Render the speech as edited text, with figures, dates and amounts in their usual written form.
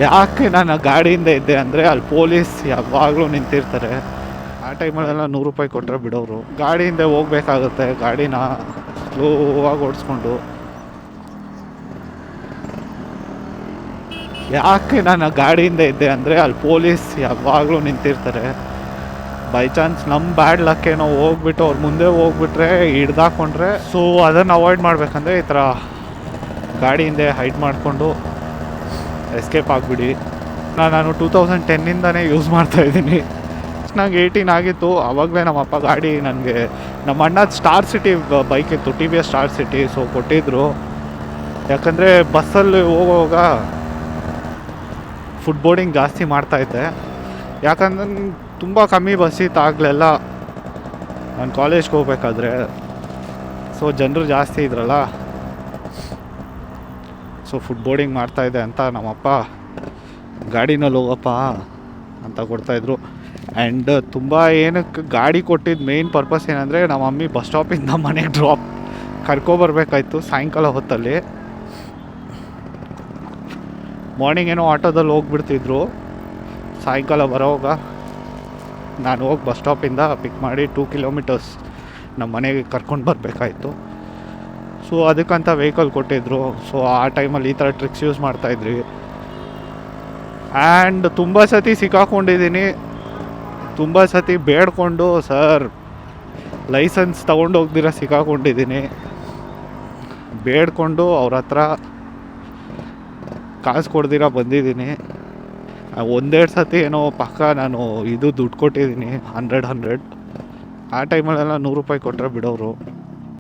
ಯಾಕೆ ನಾನು ಗಾಡಿಯಿಂದ ಇದ್ದೆ ಅಂದರೆ ಅಲ್ಲಿ ಪೊಲೀಸ್ ಯಾವಾಗಲೂ ನಿಂತಿರ್ತಾರೆ. ಆ ಟೈಮಲ್ಲೆಲ್ಲ 100 ರೂಪಾಯಿ ಕೊಟ್ಟರೆ ಬಿಡೋರು. ಗಾಡಿಯಿಂದ ಹೋಗ್ಬೇಕಾಗುತ್ತೆ, ಗಾಡಿನ ಸ್ಲೋವಾಗಿ ಓಡಿಸ್ಕೊಂಡು. ಯಾಕೆ ನಾನು ಗಾಡಿಯಿಂದ ಇದ್ದೆ ಅಂದರೆ ಅಲ್ಲಿ ಪೊಲೀಸ್ ಯಾವಾಗಲೂ ನಿಂತಿರ್ತಾರೆ. ಬೈ ಚಾನ್ಸ್ ನಮ್ಮ ಬ್ಯಾಡ್ ಲಕ್ ಏನೋ ಹೋಗ್ಬಿಟ್ಟು ಅವ್ರು ಮುಂದೆ ಹೋಗ್ಬಿಟ್ರೆ ಹಿಡ್ದಾಕೊಂಡ್ರೆ, ಸೊ ಅದನ್ನು ಅವಾಯ್ಡ್ ಮಾಡಬೇಕಂದ್ರೆ ಈ ಥರ ಗಾಡಿಯಿಂದ ಹೈಡ್ ಮಾಡಿಕೊಂಡು ಎಸ್ಕೇಪ್ ಆಗಿಬಿಡಿ. ನಾನು 2010ಇಂದನೇ ಯೂಸ್ ಮಾಡ್ತಾಯಿದ್ದೀನಿ. ನಂಗೆ 18 ಆಗಿತ್ತು, ಆವಾಗಲೇ ನಮ್ಮಪ್ಪ ಗಾಡಿ ನನಗೆ, ನಮ್ಮ ಅಣ್ಣ ಸ್ಟಾರ್ ಸಿಟಿ ಬೈಕ್ ಇತ್ತು, TVS ಸ್ಟಾರ್ ಸಿಟಿ, ಸೊ ಕೊಟ್ಟಿದ್ದರು. ಯಾಕಂದರೆ ಬಸ್ಸಲ್ಲಿ ಹೋಗುವಾಗ ಫುಡ್ ಬೋರ್ಡಿಂಗ್ ಜಾಸ್ತಿ ಮಾಡ್ತಾಯಿದ್ದೆ. ಯಾಕಂದ್ರೆ ತುಂಬ ಕಮ್ಮಿ ಬಸ್ಸಿತ್ತು ಆಗಲೆಲ್ಲ ನಾನು ಕಾಲೇಜ್ಗೆ ಹೋಗ್ಬೇಕಾದ್ರೆ. ಸೊ ಜನರು ಜಾಸ್ತಿ ಇದ್ರಲ್ಲ, ಸೊ ಫುಡ್ ಬೋರ್ಡಿಂಗ್ ಮಾಡ್ತಾಯಿದ್ದೆ ಅಂತ ನಮ್ಮಪ್ಪ ಗಾಡಿನಲ್ಲಿ ಹೋಗಪ್ಪ ಅಂತ ಕೊಡ್ತಾಯಿದ್ರು. ಆ್ಯಂಡ್ ತುಂಬ ಏನಕ್ಕೆ ಗಾಡಿ ಕೊಟ್ಟಿದ್ದು ಮೇಯ್ನ್ ಪರ್ಪಸ್ ಏನಂದರೆ, ನಮ್ಮ ಮಮ್ಮಿ ಬಸ್ ಸ್ಟಾಪಿಂದ ಮನೆಗೆ ಕರ್ಕೊಬರ್ಬೇಕಾಯ್ತು ಸಾಯಂಕಾಲ ಹೊತ್ತಲ್ಲಿ. ಮಾರ್ನಿಂಗ್ ಏನೋ ಆಟೋದಲ್ಲಿ ಹೋಗ್ಬಿಡ್ತಿದ್ರು, ಸಾಯಂಕಾಲ ಬರೋವಾಗ ನಾನು ಹೋಗಿ ಬಸ್ ಸ್ಟಾಪಿಂದ ಪಿಕ್ ಮಾಡಿ 2 ಕಿಲೋಮೀಟರ್ಸ್ ನಮ್ಮ ಮನೆಗೆ ಕರ್ಕೊಂಡು ಬರಬೇಕಾಯ್ತು. ಸೊ ಅದಕ್ಕಂತ ವೆಹಿಕಲ್ ಕೊಟ್ಟಿದ್ರು. ಸೊ ಆ ಟೈಮಲ್ಲಿ ಈ ಥರ ಟ್ರಿಕ್ಸ್ ಯೂಸ್ ಮಾಡ್ತಾಯಿದ್ರಿ. ಆ್ಯಂಡ್ ತುಂಬ ಸತಿ ಸಿಕ್ಕಾಕೊಂಡಿದ್ದೀನಿ, ತುಂಬ ಸತಿ ಬೇಡ್ಕೊಂಡು ಸರ್ ಲೈಸೆನ್ಸ್ ತೊಗೊಂಡು ಹೋಗ್ದಿರ ಸಿಕ್ಕಾಕೊಂಡಿದ್ದೀನಿ. ಬೇಡ್ಕೊಂಡು ಅವ್ರ ಹತ್ರ ಕಾಸು ಕೊಡ್ದಿರ ಬಂದಿದ್ದೀನಿ. ಒಂದೆರಡು ಸತಿ ಏನೋ ಪಕ್ಕ ನಾನು ದುಡ್ಡು ಕೊಟ್ಟಿದ್ದೀನಿ 100. ಆ ಟೈಮಲ್ಲೆಲ್ಲ 100 ರೂಪಾಯಿ ಕೊಟ್ಟರೆ ಬಿಡೋರು.